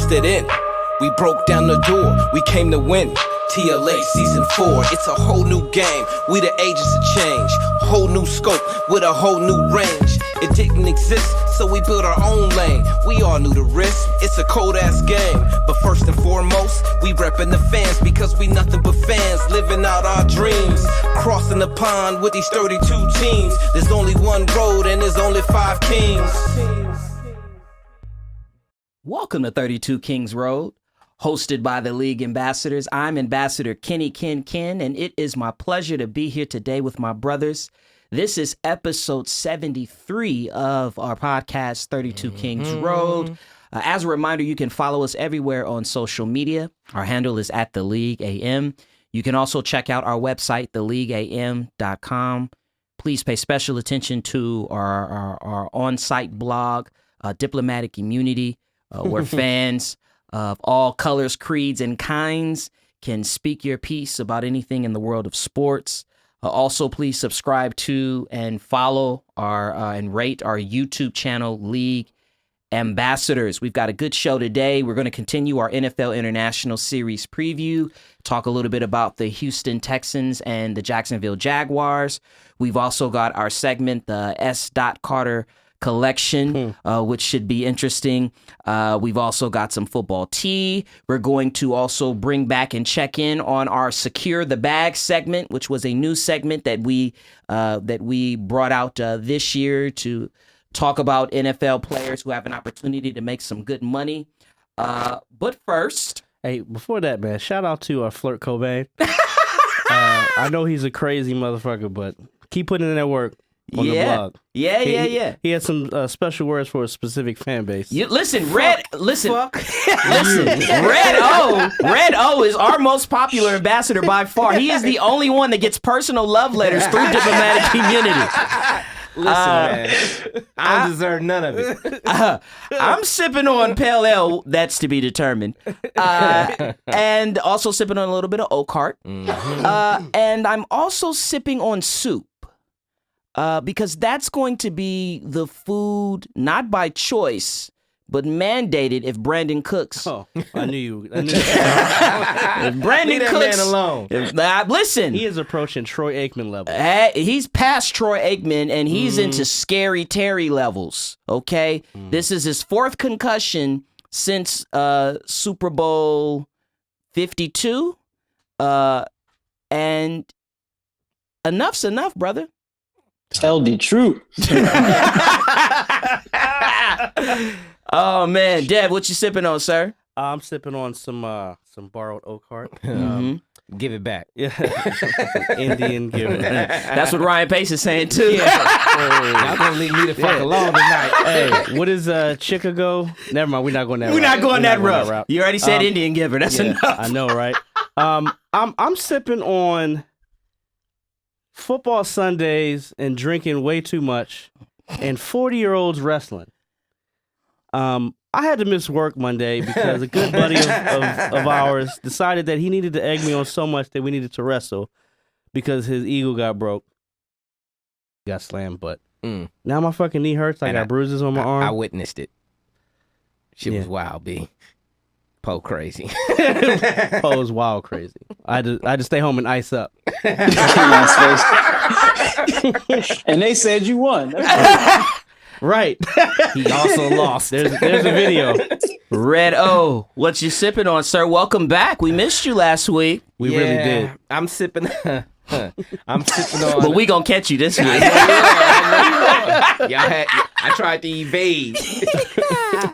busted in. We broke down the door, we came to win. TLA Season 4, it's a whole new game. We the agents of change, whole new scope with a whole new range. It didn't exist, so we built our own lane. We all knew the risk, it's a cold ass game. But first and foremost, we reppin' the fans because we nothing but fans living out our dreams. Crossing the pond with these 32 teams. There's only one road and there's only 5 kings. Welcome to 32 Kings Road, hosted by the League Ambassadors. I'm Ambassador Kenny Ken, and it is my pleasure to be here today with my brothers. This is episode 73 of our podcast, 32 Kings Road. As a reminder, you can follow us everywhere on social media. Our handle is at The League AM. You can also check out our website, theleagueam.com. Please pay special attention to our on-site blog, Diplomatic Immunity, where fans of all colors, creeds, and kinds can speak your piece about anything in the world of sports. Also, please subscribe to and follow our and rate our YouTube channel, League Ambassadors. We've got a good show today. We're going to continue our NFL International Series preview, talk a little bit about the Houston Texans and the Jacksonville Jaguars. We've also got our segment, the S. Carter Collection, which should be interesting. We've also got some football tea. We're going to also bring back and check in on our Secure the Bag segment, which was a new segment that we brought out this year to talk about NFL players who have an opportunity to make some good money. But first, hey, before that, man, shout out to Flirt Cobain. I know he's a crazy motherfucker, but keep putting in that work. On the blog. Yeah. He had some special words for a specific fan base. Listen, Red O is our most popular ambassador by far. He is the only one that gets personal love letters through Diplomatic Community. Listen, man, I don't deserve none of it. I'm sipping on Pale Ale, that's to be determined. And also sipping on a little bit of Oak Heart. And I'm also sipping on soup. Because that's going to be the food, not by choice, but mandated if Brandon cooks. Oh, I knew you. If Brandon Leave cooks, that man alone. Listen, he is approaching Troy Aikman level. He's past Troy Aikman, and he's into Scary Terry levels. Okay, this is his 4th concussion since Super Bowl 52, and enough's enough, brother. Tell the truth. Oh man, Deb, what you sipping on, sir? I'm sipping on some borrowed Oak Heart. Give it back. Yeah, Indian give it back. That's what Ryan Pace is saying too. Y'all gonna leave me the fuck alone tonight. Hey, what is Chicago? Never mind, we're not going that route. We're not going that route. You already said Indian giver. That's enough. I know, right? I'm sipping on football Sundays and drinking way too much, and 40-year-olds wrestling. I had to miss work Monday because a good buddy of ours decided that he needed to egg me on so much that we needed to wrestle because his ego got broke. Got slammed, but now my fucking knee hurts. I got bruises on my arm. I witnessed it. Shit was wild, B. Poe crazy. Poe was wild crazy. I had to stay home and ice up. And they said you won. Right. He also lost. There's a video. Red O, what you sipping on, sir? Welcome back. We missed you last week. We really did. I'm sipping. I'm sipping on. But we gonna catch you this week. I tried to evade.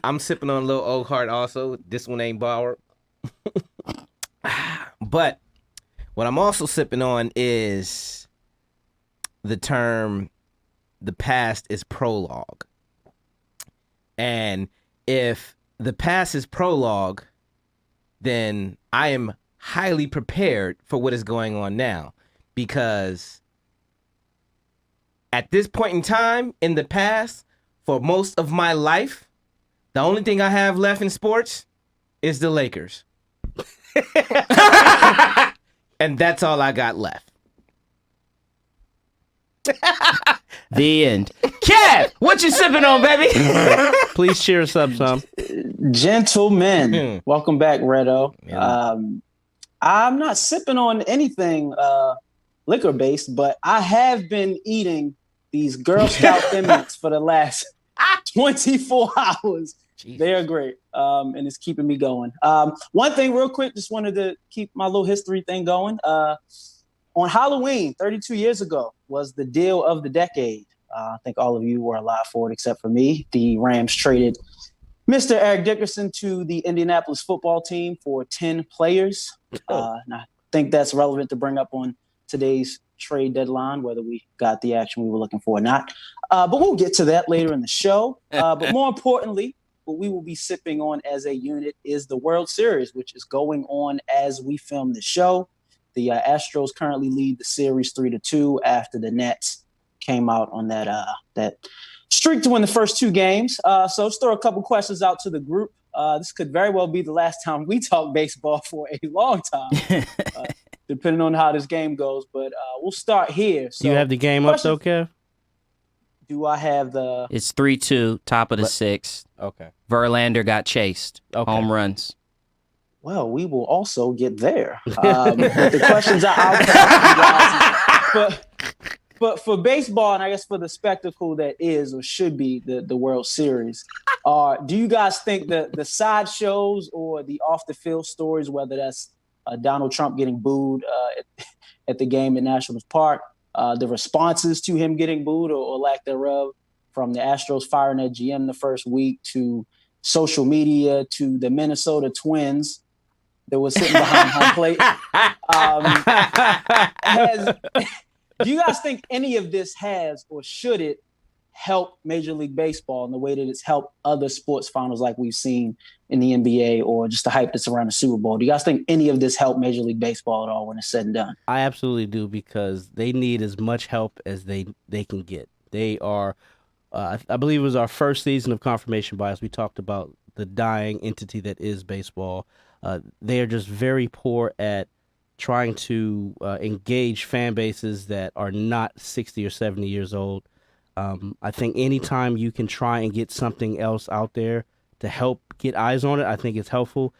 I'm sipping on a little Oak Heart also. This one ain't borrowed. But what I'm also sipping on is the term, the past is prologue. And if the past is prologue, then I am highly prepared for what is going on now. Because at this point in time in the past, for most of my life, the only thing I have left in sports is the Lakers. And that's all I got left. The end. Kev, what you sipping on, baby? Please cheer us up, Tom. Gentlemen, welcome back, Redo. Yeah. I'm not sipping on anything liquor based, but I have been eating these Girl Scout Emmets for the last 24 hours. Jesus. They are great, and it's keeping me going. One thing real quick, just wanted to keep my little history thing going. On Halloween, 32 years ago, was the deal of the decade. I think all of you were alive for it except for me. The Rams traded Mr. Eric Dickerson to the Indianapolis football team for 10 players. And I think that's relevant to bring up on today's trade deadline, whether we got the action we were looking for or not. But we'll get to that later in the show. But more importantly, what we will be sipping on as a unit is the World Series, which is going on as we film the show. The Astros currently lead the series 3-2 after the Nets came out on that streak to win the first two games. So let's throw a couple questions out to the group. This could very well be the last time we talk baseball for a long time, depending on how this game goes. But we'll start here. So, you have the game up, though, Kev? Do I have the... It's 3-2, top of the sixth. Okay. Verlander got chased. Okay. Home runs. Well, we will also get there. The questions I'll ask you guys. But for baseball, and I guess for the spectacle that is or should be the World Series, do you guys think that the sideshows or the off-the-field stories, whether that's Donald Trump getting booed at the game at Nationals Park, the responses to him getting booed or lack thereof, from the Astros firing their GM the first week to social media to the Minnesota Twins that was sitting behind home plate. Do you guys think any of this has or should it help Major League Baseball in the way that it's helped other sports finals like we've seen in the NBA or just the hype that's around the Super Bowl? Do you guys think any of this helped Major League Baseball at all when it's said and done? I absolutely do, because they need as much help as they can get. They are, I believe it was our first season of confirmation bias. We talked about the dying entity that is baseball. They are just very poor at trying to engage fan bases that are not 60 or 70 years old. I think anytime you can try and get something else out there to help get eyes on it, I think it's helpful.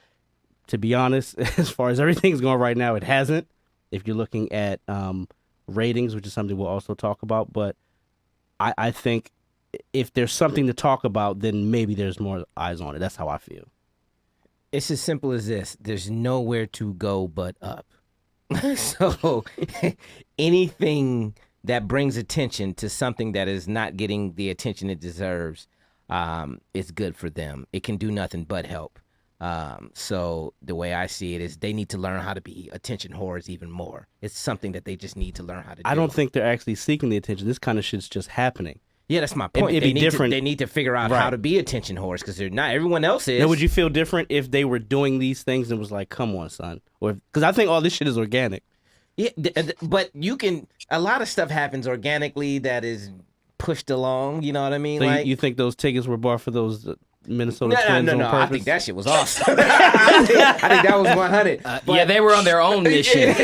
To be honest, as far as everything's going right now, it hasn't. If you're looking at ratings, which is something we'll also talk about, but I think if there's something to talk about, then maybe there's more eyes on it. That's how I feel. It's as simple as this. There's nowhere to go but up. So anything that brings attention to something that is not getting the attention it deserves, is good for them. It can do nothing but help. So the way I see it is they need to learn how to be attention whores even more. It's something that they just need to learn how to do. I don't think they're actually seeking the attention. This kind of shit's just happening. Yeah, that's my point. It'd be different. They need to figure out how to be attention whores, because they're not. Everyone else is. Now, would you feel different if they were doing these things and was like, come on, son? Or because I think all this shit is organic. Yeah, but you can. A lot of stuff happens organically that is pushed along. You know what I mean? So like, you think those tickets were bought for those Minnesota Twins on purpose? I think that shit was awesome. I think that was 100. Yeah, they were on their own mission.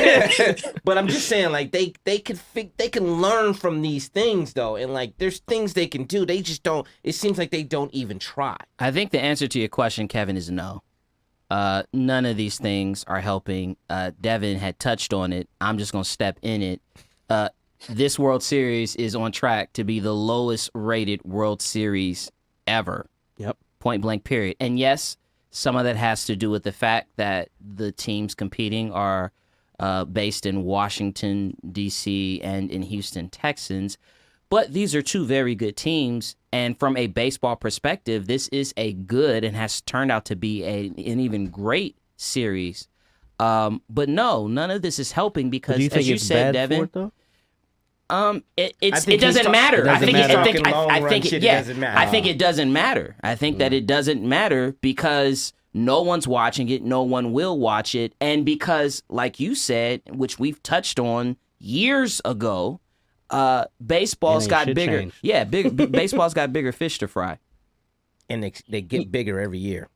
But I'm just saying, like, they can learn from these things though, and like there's things they can do. They just don't. It seems like they don't even try. I think the answer to your question, Kevin, is no. None of these things are helping. Devin had touched on it. I'm just going to step in it. This World Series is on track to be the lowest rated World Series ever. Yep. Point blank, period. And yes, some of that has to do with the fact that the teams competing are based in Washington, D.C. and in Houston, Texans. But these are two very good teams. And from a baseball perspective, this is a good and has turned out to be an even great series. But no, none of this is helping because, do you think as you it's said, bad Devin, for it, though? It doesn't matter. I think it doesn't matter. I think it doesn't matter. I think that it doesn't matter because no one's watching it, no one will watch it, and because, like you said, which we've touched on years ago, baseball's got bigger. Change. Yeah, baseball's got bigger fish to fry, and they get bigger every year.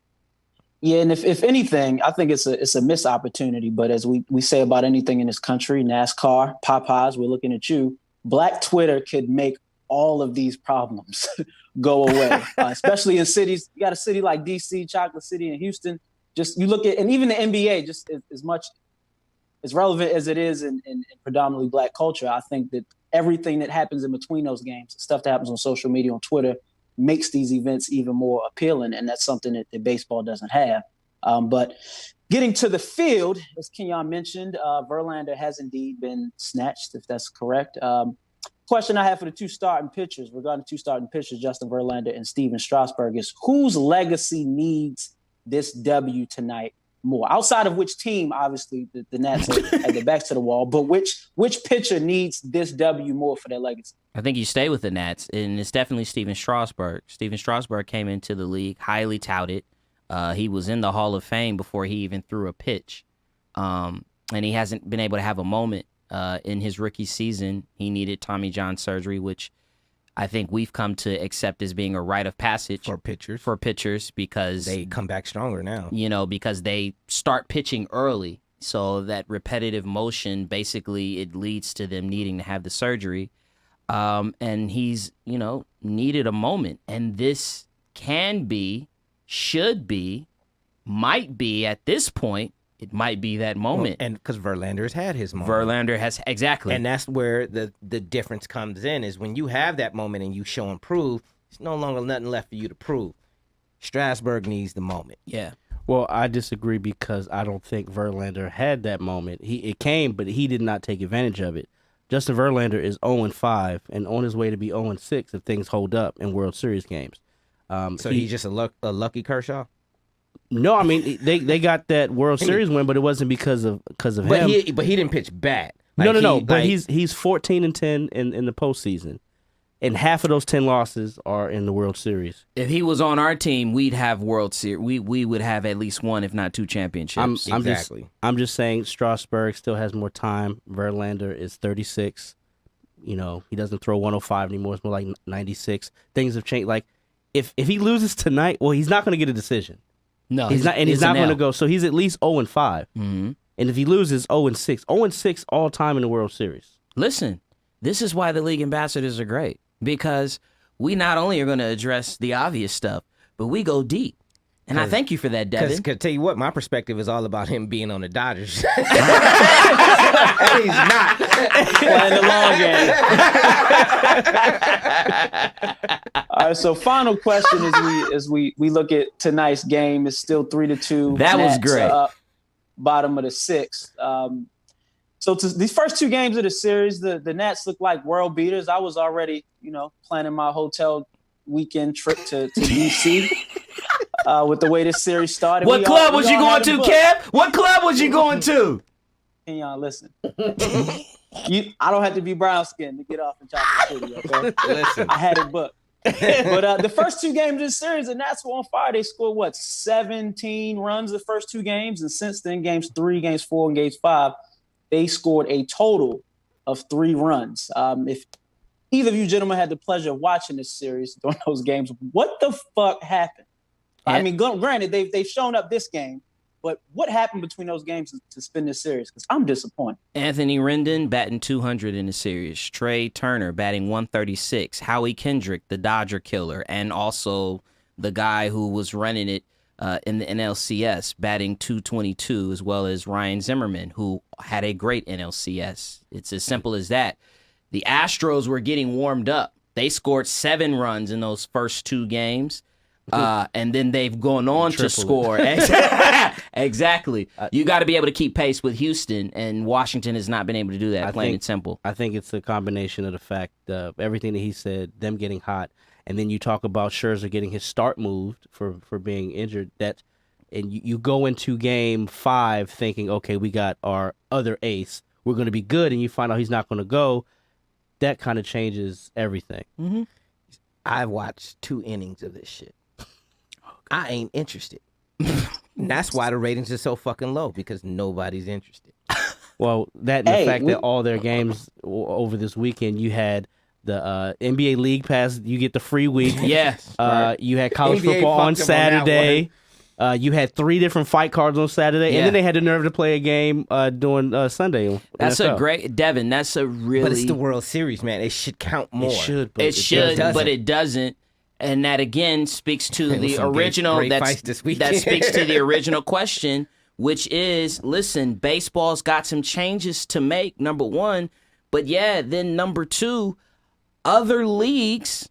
Yeah, and if anything, I think it's a missed opportunity. But as we say about anything in this country, NASCAR, Popeyes, we're looking at you. Black Twitter could make all of these problems go away, especially in cities. You got a city like DC, Chocolate City, and Houston. Just you look at, and even the NBA, just as much as relevant as it is in predominantly Black culture, I think that everything that happens in between those games, stuff that happens on social media, on Twitter, makes these events even more appealing, and that's something that baseball doesn't have. But getting to the field, as Kenyon mentioned, Verlander has indeed been snatched, if that's correct. Question I have for the two starting pitchers, regarding two starting pitchers, Justin Verlander and Steven Strasburg, is whose legacy needs this W tonight more? Outside of which team, obviously, the Nats had their backs to the wall, but which pitcher needs this W more for their legacy? I think you stay with the Nats, and it's definitely Steven Strasburg. Steven Strasburg came into the league highly touted. He was in the Hall of Fame before he even threw a pitch, and he hasn't been able to have a moment in his rookie season. He needed Tommy John surgery, which I think we've come to accept as being a rite of passage For pitchers because they come back stronger now. Because they start pitching early, so that repetitive motion basically it leads to them needing to have the surgery. And he's needed a moment, and this can be, should be, might be at this point. It might be that moment. And because Verlander's had his moment. Verlander has, exactly. And that's where the difference comes in, is when you have that moment and you show and prove, there's no longer nothing left for you to prove. Strasburg needs the moment. Yeah. Well, I disagree because I don't think Verlander had that moment. It came, but he did not take advantage of it. Justin Verlander is 0-5 and on his way to be 0-6 if things hold up in World Series games. So he's just a lucky Kershaw? No, I mean they got that World Series win, but it wasn't because of him. But he didn't pitch bad. No. But he's 14-10 in the postseason, and half of those 10 losses are in the World Series. If he was on our team, we'd have World Series. We would have at least one, if not two championships. I'm just saying Strasburg still has more time. Verlander is 36. He doesn't throw 105 anymore. It's more like 96. Things have changed. Like if he loses tonight, well, he's not going to get a decision. No, he's not going to go. So he's at least 0-5. Mm-hmm. And if he loses, 0-6. 0-6 all time in the World Series. Listen, this is why the league ambassadors are great, because we not only are going to address the obvious stuff, but we go deep. And I thank you for that, Devin. Because tell you what, my perspective is all about him being on the Dodgers. And he's not playing the long game. All right, so final question as we look at tonight's game. It's still 3-2. That was great. Bottom of the sixth. So these first two games of the series, the Nats look like world beaters. I was already, planning my hotel weekend trip to DC. With the way this series started. What club was you going to, Kev? What club was you going to? Kenyon, listen. I don't have to be brown skinned to get off in Chocolate City, okay? Listen. I had it booked. But the first two games of the series, the Nats were on fire. They scored, 17 runs the first two games? And since then, games 3, games 4, and games 5, they scored a total of 3 runs. If either of you gentlemen had the pleasure of watching this series during those games, what the fuck happened? I mean, granted, they've shown up this game, but what happened between those games to spin this series? Because I'm disappointed. Anthony Rendon batting 200 in the series. Trey Turner batting 136. Howie Kendrick, the Dodger killer, and also the guy who was running it in the NLCS, batting 222, as well as Ryan Zimmerman, who had a great NLCS. It's as simple as that. The Astros were getting warmed up. They scored 7 runs in those first 2 games. And then they've gone on to score. Exactly. You got to be able to keep pace with Houston, and Washington has not been able to do that, plain and simple. I think it's a combination of the fact of everything that he said, them getting hot, and then you talk about Scherzer getting his start moved for being injured. And you go into game 5 thinking, okay, we got our other ace. We're going to be good, and you find out he's not going to go. That kind of changes everything. Mm-hmm. I've watched 2 innings of this shit. I ain't interested. And that's why the ratings are so fucking low, because nobody's interested. Well, that and the fact that all their games over this weekend, you had the NBA League Pass, you get the free week. Yes. You had college football on Saturday. You had 3 different fight cards on Saturday, and then they had the nerve to play a game during Sunday. That's NFL. a great, Devin. That's a really. But it's the World Series, man. It should count more. It should, but It should, doesn't. but it doesn't. And that again speaks to There was the some original. great fights this weekend. That speaks to the original question, which is: listen, baseball's got some changes to make. Number one, but then number two, other leagues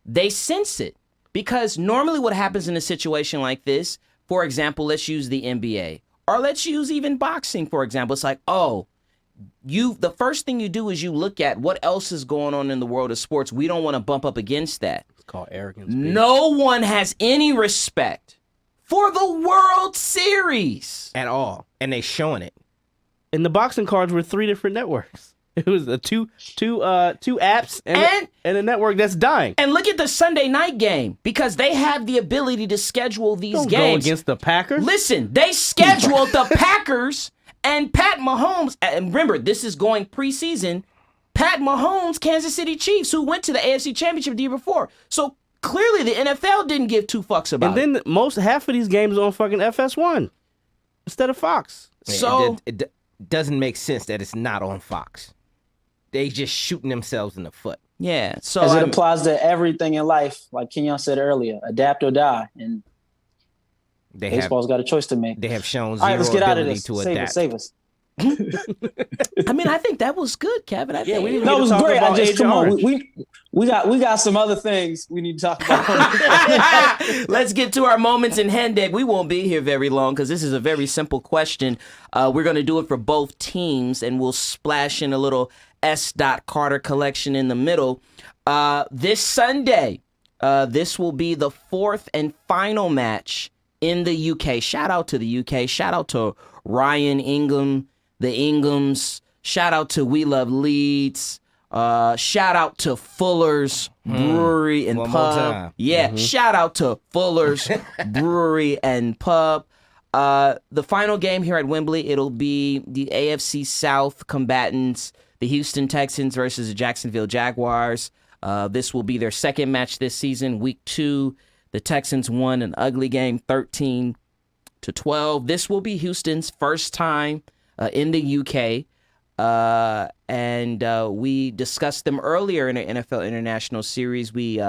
they sense it because normally what happens in a situation like this, for example, let's use the NBA or let's use even boxing, for example. It's like, the first thing you do is you look at what else is going on in the world of sports. We don't want to bump up against that. It's called arrogance. No one has any respect for the World Series At all. And they showing it. And the boxing cards were 3 different networks. It was two apps and a network that's dying. And look at the Sunday night game because they have the ability to schedule these Don't games. go against the Packers. Listen, they scheduled the Packers and Pat Mahomes. And remember, this is going preseason. Pat Mahomes, Kansas City Chiefs, who went to the AFC Championship the year before. So clearly the NFL didn't give 2 fucks about and then half of these games are on fucking FS1 instead of Fox. So it doesn't make sense that it's not on Fox. They just shooting themselves in the foot. yeah. So As it applies to everything in life, like Kenyon said earlier, adapt or die. And baseball's got a choice to make. They have shown All right, zero let's get out of ability this. to Save adapt. us, save us. I mean, I think that was good, Kevin. I think we didn't That was talk great. about I just Agent come on. Orange. We got some other things we need to talk about. Let's get to our moments in Hendek. We won't be here very long because this is a very simple question. We're going to do it for both teams, and we'll splash in a little S. Carter collection in the middle. This Sunday, this will be the 4th and final match in the UK. Shout out to the UK. Shout out to Ryan Ingham, the Inghams. Shout out to We Love Leeds. Shout out to Fuller's Brewery and One more Pub. time. Yeah, shout out to Fuller's Brewery and Pub. The final game here at Wembley, it'll be the AFC South combatants, the Houston Texans versus the Jacksonville Jaguars. This will be their second match this season. Week 2, the Texans won an ugly game, 13-12. This will be Houston's first time in the UK. And we discussed them earlier in the NFL International Series. We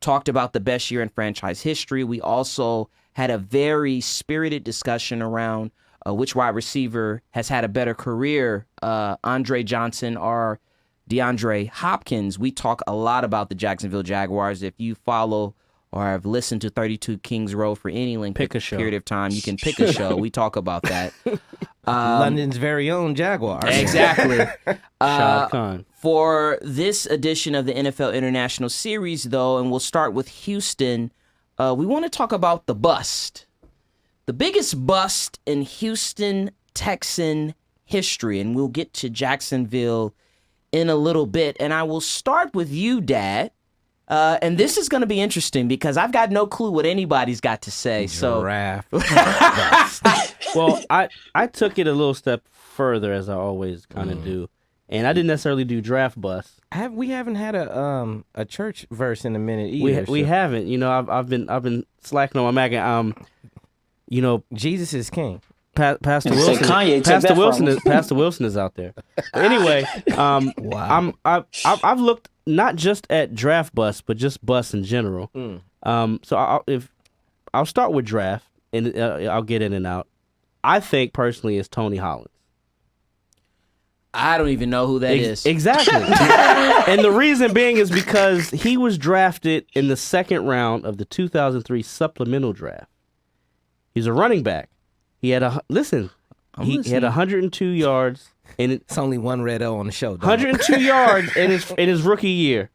talked about the best year in franchise history. We also had a very spirited discussion around which wide receiver has had a better career, Andre Johnson or DeAndre Hopkins. We talk a lot about the Jacksonville Jaguars. If you follow or have listened to 32 Kings Row for any length period of time, you can pick a show. We talk about that. London's very own Jaguars. Exactly. Shad Khan. For this edition of the NFL International Series, though, and we'll start with Houston, we want to talk about the bust. The biggest bust in Houston Texan history, and we'll get to Jacksonville in a little bit. And I will start with you, Dad. And this is going to be interesting because I've got no clue what anybody's got to say. Giraffe. Well, I took it a little step further, as I always kind of do, and I didn't necessarily do draft bust. We haven't had a church verse in a minute either. We haven't. You know, I've been slacking on my mag. You know, Jesus is king. Pastor Say Wilson. Kanye took Pastor that Wilson. from him. Pastor Wilson is out there. Anyway, Wow. I've looked not just at draft busts, but just busts in general. So I'll start with draft, and I'll get in and out. I think personally it's Tony Hollins. I don't even know who that is. Exactly. And the reason being is because he was drafted in the second round of the 2003 supplemental draft. He's a running back. He had he had 102 yards and It's only one red O on the show. Dog. 102 yards in his rookie year.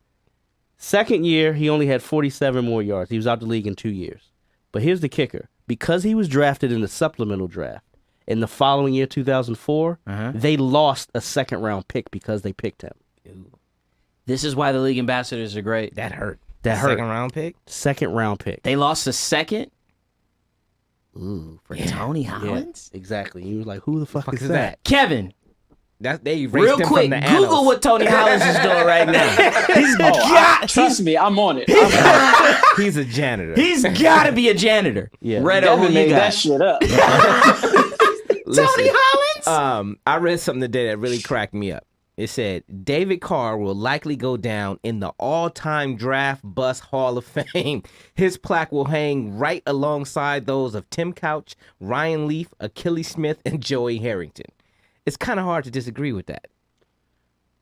Second year, he only had 47 more yards. He was out the league in 2 years. But here's the kicker. Because he was drafted in the supplemental draft, in the following year, 2004, they lost a second-round pick because they picked him. This is why the league ambassadors are great. That hurt. That hurt. Second round pick. Second-round pick. They lost a second. Ooh, for Tony Hollins? Exactly. He was like, who the fuck is is that? Kevin, They erased Real him quick, from the Google annals. what Tony Hollins is doing right now. Trust me, I'm on it. He's a janitor. He's got to be a janitor. Yeah. Redo, who Devin you made got? that shit up. Listen, Tony Hollins? I read something today that really cracked me up. It said David Carr will likely go down in the all-time draft bust Hall of Fame. His plaque will hang right alongside those of Tim Couch, Ryan Leaf, Achilles Smith, and Joey Harrington. It's kind of hard to disagree with that.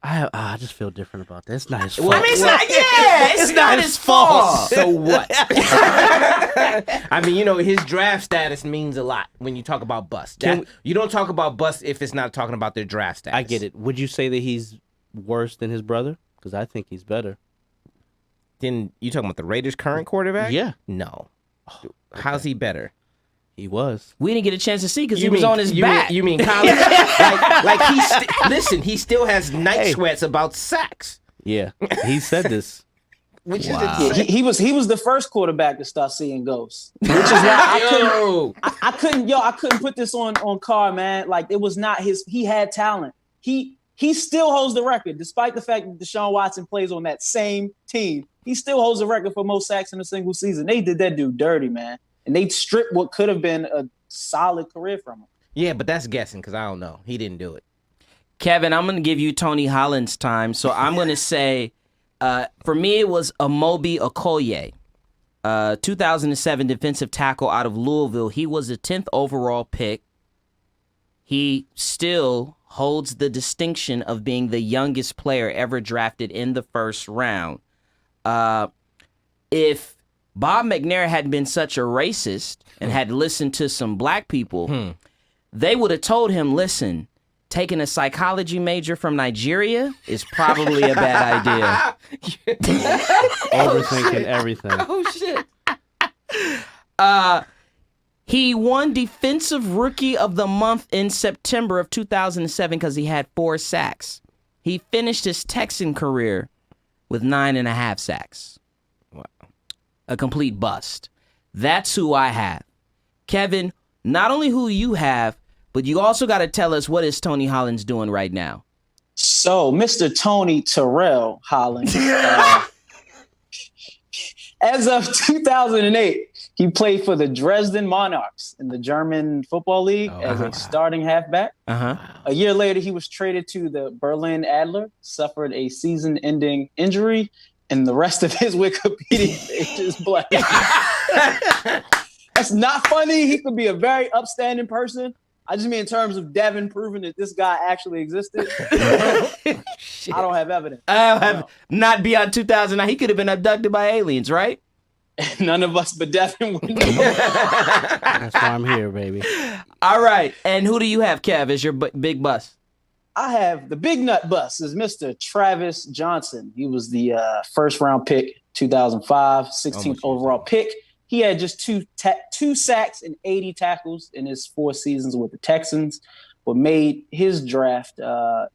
I just feel different about that. It's not his fault. I mean, it's not his fault. So what? I mean, his draft status means a lot when you talk about bust. You don't talk about bust if it's not talking about their draft status. I get it. Would you say that he's worse than his brother? Because I think he's better. Then you talking about the Raiders' current quarterback? Yeah. No. How's he better? He was. We didn't get a chance to see because he was on his back. You mean college? Listen, he still has night sweats about sacks. Yeah. He said this. Which Wow. is He was the first quarterback to start seeing ghosts, which is why I couldn't put this on Carr, man. Like, it was not his. He had talent. He still holds the record, despite the fact that Deshaun Watson plays on that same team. He still holds the record for most sacks in a single season. They did that dude dirty, man. And they stripped what could have been a solid career from him. Yeah, but that's guessing because I don't know. He didn't do it. Kevin, I'm going to give you Tony Hollins time. So I'm going to say, for me, it was Amobi Okoye, 2007 defensive tackle out of Louisville. He was a 10th overall pick. He still holds the distinction of being the youngest player ever drafted in the first round. If Bob McNair had been such a racist and had listened to some black people, they would have told him, listen, taking a psychology major from Nigeria is probably a bad idea. Overthinking everything. Oh, shit. He won Defensive Rookie of the Month in September of 2007 because he had 4 sacks. He finished his Texan career with 9.5 sacks. Wow. A complete bust. That's who I have. Kevin, not only who you have, but you also got to tell us what is Tony Hollins doing right now. So, Mr. Tony Terrell Hollins, as of 2008, he played for the Dresden Monarchs in the German Football League as a starting halfback. A year later, he was traded to the Berlin Adler, suffered a season-ending injury, and the rest of his Wikipedia page is blank. That's not funny. He could be a very upstanding person. I just mean in terms of Devin proving that this guy actually existed. I don't have evidence. Not beyond 2009. He could have been abducted by aliens, right? None of us but Devin would know. That's why I'm here, baby. All right. And who do you have, Kev, as your big bust? I have the big nut bust is Mr. Travis Johnson. He was the first round pick, 2005, 16th overall pick. He had just two sacks and 80 tackles in his 4 seasons with the Texans. What made his draft,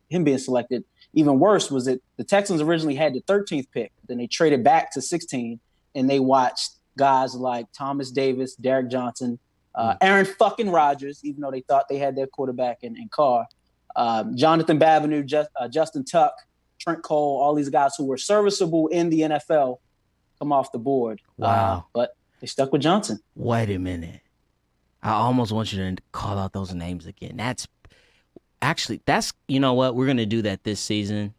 him being selected, even worse was that the Texans originally had the 13th pick. Then they traded back to 16, and they watched guys like Thomas Davis, Derek Johnson, Aaron fucking Rodgers, even though they thought they had their quarterback in Carr, Jonathan Babineau, Justin Tuck, Trent Cole, all these guys who were serviceable in the NFL come off the board. Wow. But they stuck with Johnson. Wait a minute. I almost want you to call out those names again. That's you know what? We're going to do that this season.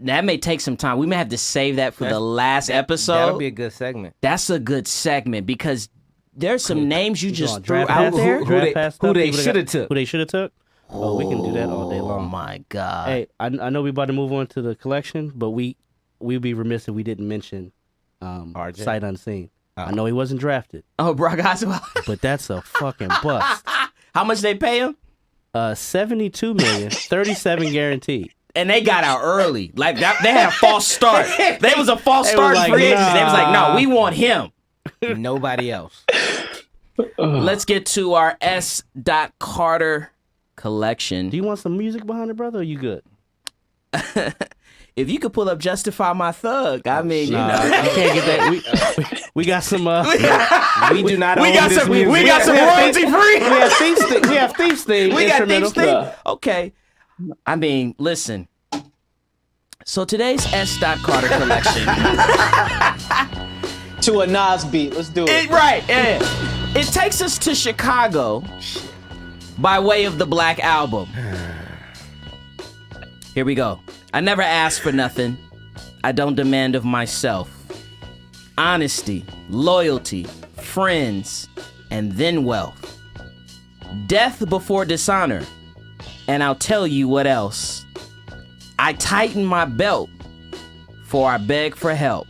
That may take some time. We may have to save that for the last episode. That'll be a good segment. That's a good segment because there's some names you just threw draft out past- there. Who they should have took. Who they should have took? Oh, we can do that all day Oh, long. my God. Hey, I know we about to move on to the collection, but we'd be remiss if we didn't mention RJ? Sight Unseen. I know he wasn't drafted, Oh, Brock Osweiler. but that's a fucking bust. How much they pay him? $72 million, 37 guaranteed. And they got out early. Like, that, they had a false start. They was a false They start was in like, free agency. They was like, nah. no, we want him. Nobody else. Let's get to our S. Carter collection. Do you want some music behind it, brother, or you good? If you could pull up Justify My Thug, I mean, Nah, you know. you can't get that. We got some. We do not We own got this some. music. We got some royalty free. We have Thief's theme. We got instrumental. things. Okay. I mean, listen. So today's S. Carter collection. To a Nas beat. Let's do it. Right, yeah. It takes us to Chicago by way of the Black Album. Here we go. I never ask for nothing. I don't demand of myself. Honesty, loyalty, friends, and then wealth. Death before dishonor. And I'll tell you what else. I tighten my belt, for I beg for help.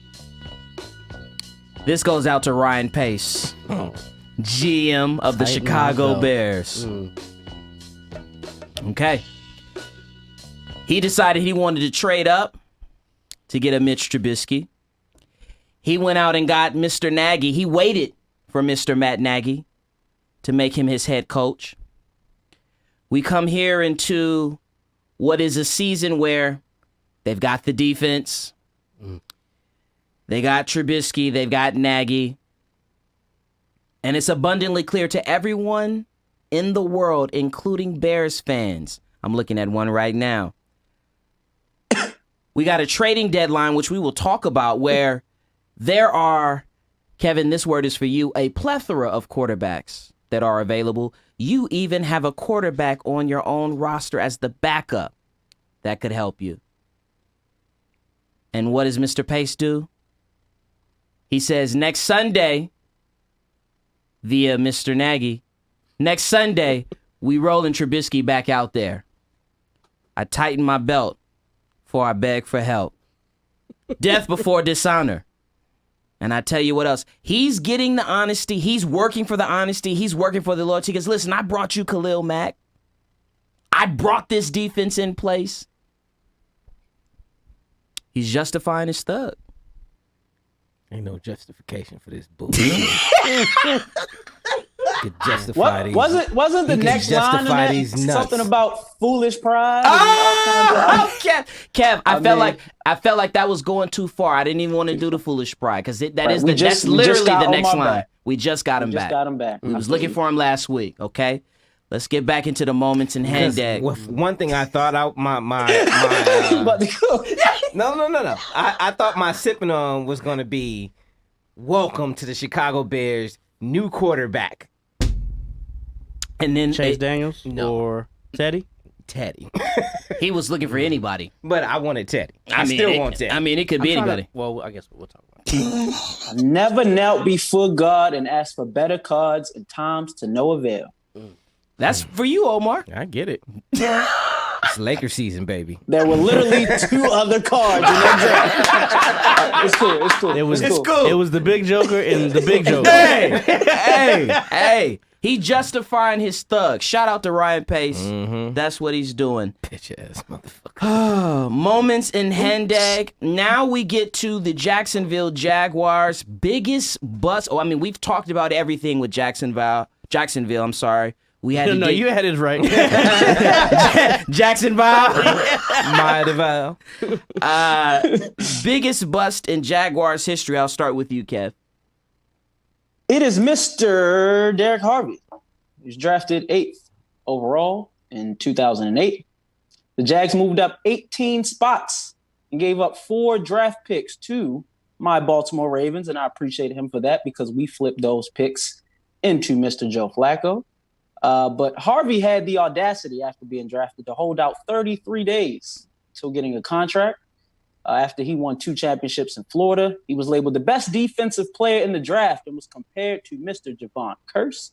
This goes out to Ryan Pace, GM of the Tighten my Chicago belt. Bears. Okay. He decided he wanted to trade up to get a Mitch Trubisky. He went out and got Mr. Nagy. He waited for Mr. Matt Nagy to make him his head coach. We come here into what is a season where they've got the defense. They got Trubisky. They've got Nagy. And it's abundantly clear to everyone in the world, including Bears fans. I'm looking at one right now. We got a trading deadline, which we will talk about, where there are, Kevin, this word is for you, a plethora of quarterbacks that are available. You even have a quarterback on your own roster as the backup that could help you. And what does Mr. Pace do? He says, next Sunday, via Mr. Nagy, next Sunday, we rolling Trubisky back out there. I tighten my belt, for I beg for help. Death before dishonor. And I tell you what else. He's getting the honesty. He's working for the honesty. He's working for the loyalty. Because listen, I brought you Khalil Mack. I brought this defense in place. He's justifying his thug. Ain't no justification for this bullshit. Could justify these. Wasn't the He can next line in justify that these nuts. something about foolish pride? Kev, I felt like that was going too far. I didn't even want to do the foolish pride because that's literally the next line. We just got him back. We was looking for him last week. Okay, let's get back into the moments in hand dag. One thing I thought out my But no. I thought my sipping on was gonna be welcome to the Chicago Bears new quarterback. And then Chase Daniels or Teddy? Teddy. He was looking for anybody. But I wanted Teddy. I still want Teddy. I mean, it could be anybody. Well, I guess we'll talk about it. never knelt before God and asked for better cards and times to no avail. That's for you, Omar. I get it. It's Laker season, baby. There were literally two other cards in that draft. It's cool. It was cool. It was the big joker and the big joker. Hey. He justifying his thug. Shout out to Ryan Pace. That's what he's doing. Bitch ass motherfucker. Moments in Hendag. Now we get to the Jacksonville Jaguars' biggest bust. Oh, I mean, we've talked about everything with Jacksonville. I'm sorry. We had No, you had it right. Jacksonville. My DeVal. Biggest bust in Jaguars history. I'll start with you, Kev. It is Mr. Derek Harvey. He was drafted 8th overall in 2008. The Jags moved up 18 spots and gave up 4 draft picks to my Baltimore Ravens, and I appreciate him for that because we flipped those picks into Mr. Joe Flacco. But Harvey had the audacity after being drafted to hold out 33 days until getting a contract. After he won 2 championships in Florida, he was labeled the best defensive player in the draft and was compared to Mr. Javon Curse.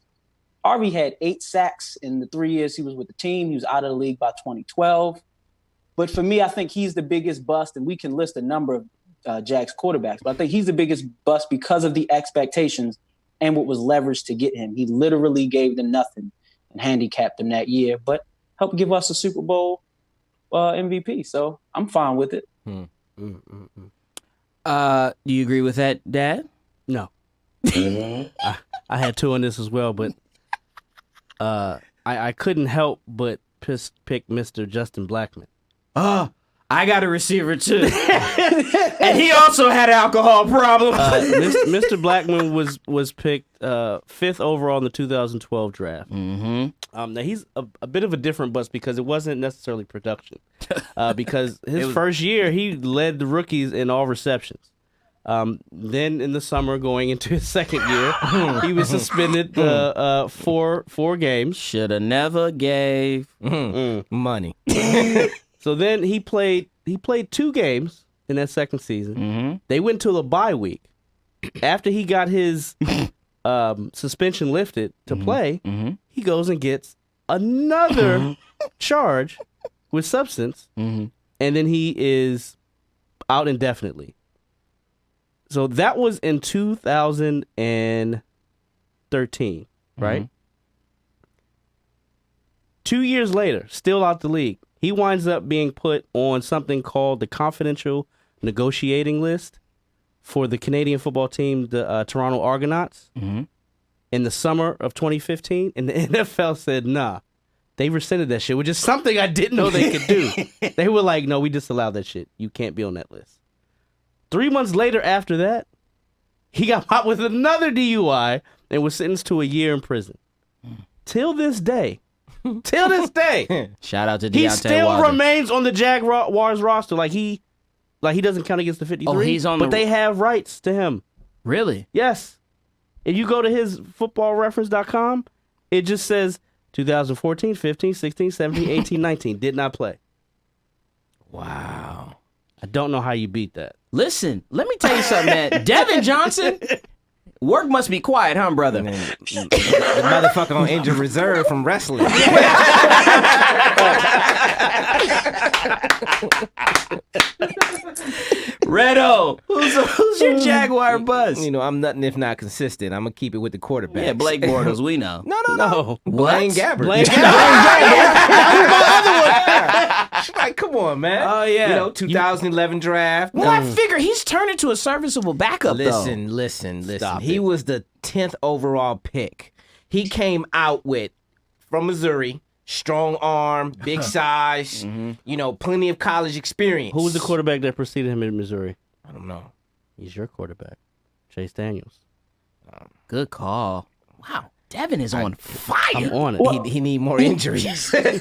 Harvey had 8 sacks in the 3 years he was with the team. He was out of the league by 2012. But for me, I think he's the biggest bust, and we can list a number of Jags quarterbacks, but I think he's the biggest bust because of the expectations and what was leveraged to get him. He literally gave them nothing and handicapped them that year, but helped give us a Super Bowl MVP. So I'm fine with it. Do you agree with that, Dad? No. I had 2 on this as well, but I couldn't help but pick Mr. Justin Blackman. I got a receiver too. And he also had an alcohol problem. Mr. Blackman was picked 5th overall in the 2012 draft. Mm-hmm. Now he's a bit of a different bust because it wasn't necessarily production. Because his first year he led the rookies in all receptions. Then in the summer, going into his second year, he was suspended four games. Shoulda never gave money. So then he played 2 games in that second season. Mm-hmm. They went to a bye week. After he got his suspension lifted to play, he goes and gets another charge with substance, and then he is out indefinitely. So that was in 2013, right? 2 years later, still out the league, he winds up being put on something called the confidential negotiating list for the Canadian football team, the Toronto Argonauts, in the summer of 2015. And the NFL said, nah, they rescinded that shit, which is something I didn't know they could do. They were like, no, we disallowed that shit. You can't be on that list. 3 months later after that, he got caught with another DUI and was sentenced to a year in prison. Till this day, shout out to Deontay he still Wilder. remains on the Jaguars roster. Like he doesn't count against the 53. Oh, he's on but they have rights to him. Really? Yes. If you go to his footballreference.com, it just says 2014, 15, 16, 17, 18, 19. Did not play. Wow. I don't know how you beat that. Listen, let me tell you something, man. Devin Johnson, work must be quiet, huh, brother? The motherfucker on injured reserve from wrestling. Redo, who's your Jaguar buzz? You know, I'm nothing if not consistent. I'm gonna keep it with the quarterback. Yeah, Blake Bortles, we know. No. Blaine Gabbert. Blaine Like, come on, man. Oh, yeah. You know, 2011 draft. Well, I figure he's turned into a serviceable backup, Listen. Stop He it. was the 10th overall pick. He came out from Missouri, strong arm, big size, you know, plenty of college experience. Who was the quarterback that preceded him in Missouri? I don't know. He's your quarterback, Chase Daniels. though. Good call. Wow, Devin is on fire. I'm on it. He need more injuries. No, I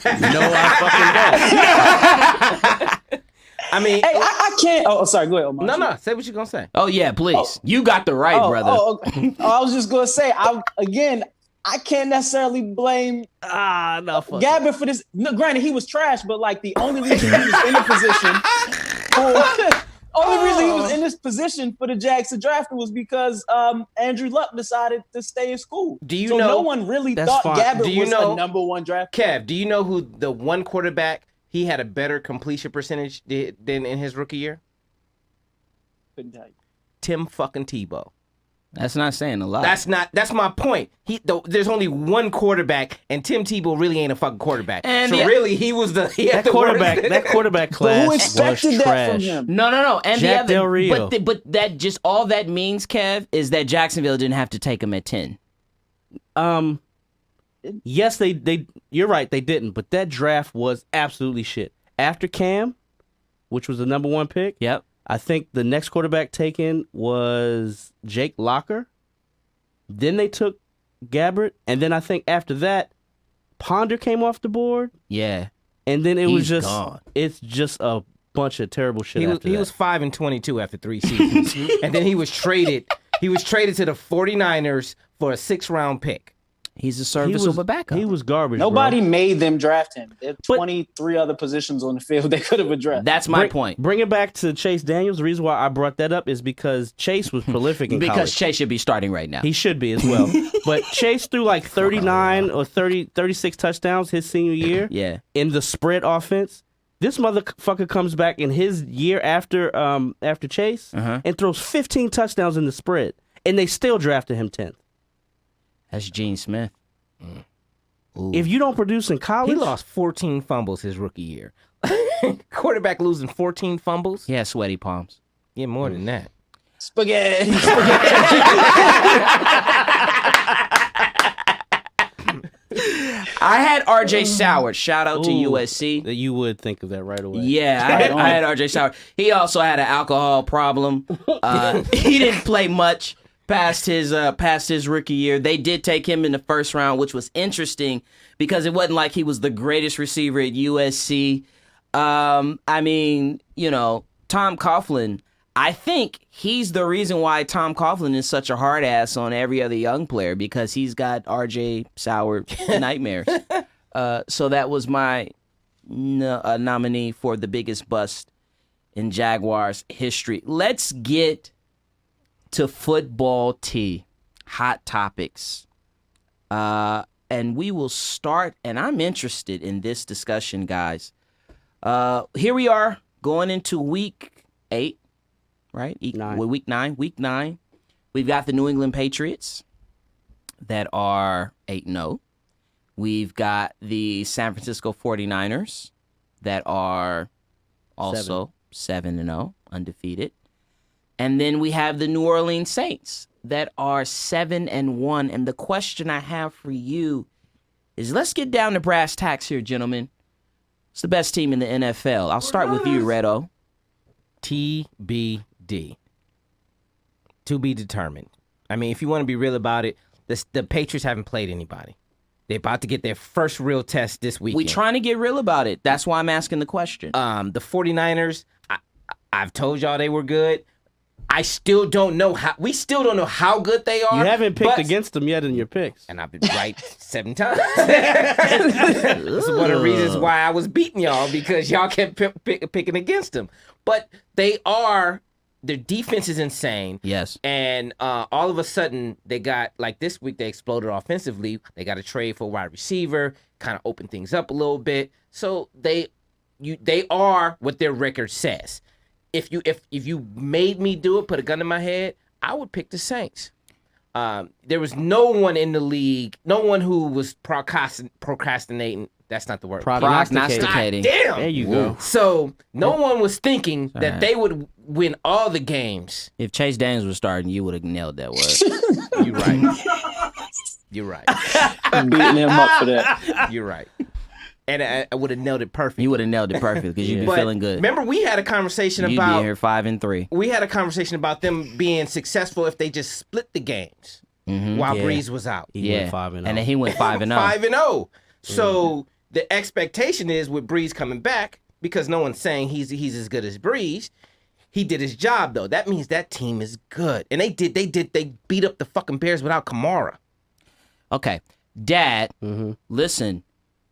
fucking don't. I mean, Hey, I can't. Oh, sorry. Go ahead, Omar. no. Say what you gonna say. Oh, yeah, please. You got the right, brother. I was just gonna say. I can't necessarily blame No, fuck Gabbert for this. No, granted, he was trash, but like the only reason he was in the position, for the Jags to draft him was because Andrew Luck decided to stay in school. Do you so know? no one really That's thought fine. Gabbert Do you was know- a number 1 draft pick. Kev, do you know who the one quarterback he had a better completion percentage than in his rookie year? Couldn't tell you. Tim fucking Tebow. That's not saying a lot. That's my point. There's only one quarterback, and Tim Tebow really ain't a fucking quarterback. And so yeah. really, he had That the quarterback. worst. That quarterback But class who was expected that from trash. him? No. And Jack the Del other, Rio. but that just all that means, Kev, is that Jacksonville didn't have to take him at 10. Yes, they. You're right. They didn't. But that draft was absolutely shit. After Cam, which was the number 1 pick. Yep. I think the next quarterback taken was Jake Locker. Then they took Gabbert, and then I think after that, Ponder came off the board, Yeah. and then it was He's just gone. it's just a bunch of terrible shit. He after was that. 5-22 after 3 seasons, and then he was traded. He was traded to the 49ers for a 6th-round pick. He's a serviceable backup. He was garbage. Nobody bro. made them draft him. There are But- 23 other positions on the field they could have addressed. That's my point. Bring it back to Chase Daniels. The reason why I brought that up is because Chase was prolific in Because college. Chase should be starting right now. He should be as well. But Chase threw like 39 or 36 touchdowns his senior year. Yeah. In the spread offense. This motherfucker comes back in his year after Chase and throws 15 touchdowns in the spread. And they still drafted him 10th. That's Gene Smith. If you don't produce in college, He lost 14 fumbles his rookie year. Quarterback losing 14 fumbles? He has sweaty palms. Yeah, more than that. Spaghetti. I had R.J. Soward. Shout out to Ooh, USC. You would think of that right away. Yeah, I had R.J. Soward. He also had an alcohol problem. He didn't play much past his rookie year. They did take him in the first round, which was interesting because it wasn't like he was the greatest receiver at USC. I mean, Tom Coughlin, I think he's the reason why Tom Coughlin is such a hard ass on every other young player because he's got R.J. Soward nightmares. So that was my nominee for the biggest bust in Jaguars history. Let's get to football tea, hot topics. And we will start, and I'm interested in this discussion, guys. Here we are going into week 8, right? Week 9. We've got the New England Patriots that are 8-0. We've got the San Francisco 49ers that are also 7-0, undefeated. And then we have the New Orleans Saints that are 7-1. And the question I have for you is, let's get down to brass tacks here, gentlemen. It's the best team in the NFL. I'll start with you, Redo. TBD. To be determined. I mean, if you want to be real about it, the Patriots haven't played anybody. They're about to get their first real test this weekend. We're trying to get real about it. That's why I'm asking the question. The 49ers, I've told y'all they were good. I still don't know how. We still don't know how good they are. You haven't picked against them yet in your picks. And I've been right 7 times. That's one of the reasons why I was beating y'all, because y'all kept picking against them. But their defense is insane. Yes. And all of a sudden, they got, like this week, they exploded offensively. They got a trade for a wide receiver, kind of opened things up a little bit. So they are what their record says. If you made me do it, put a gun in my head, I would pick the Saints. There was no one in the league, no one who was procrastinating. That's not the word. Prognosticating. God damn. There you go. So no one was thinking that they would win all the games. If Chase Daniels was starting, you would have nailed that word. You're right. You're right. I'm beating him up for that. You're right. And I would have nailed it perfect. You would have nailed it perfect because you'd be feeling good. Remember, we had a conversation You'd about be here 5-3. We had a conversation about them being successful if they just split the games while Breeze was out. He went 5-0. And then he went 5-0. 5-0. So the expectation is with Breeze coming back, because no one's saying he's as good as Breeze. He did his job though. That means that team is good, and they beat up the fucking Bears without Kamara. Okay, Dad, listen.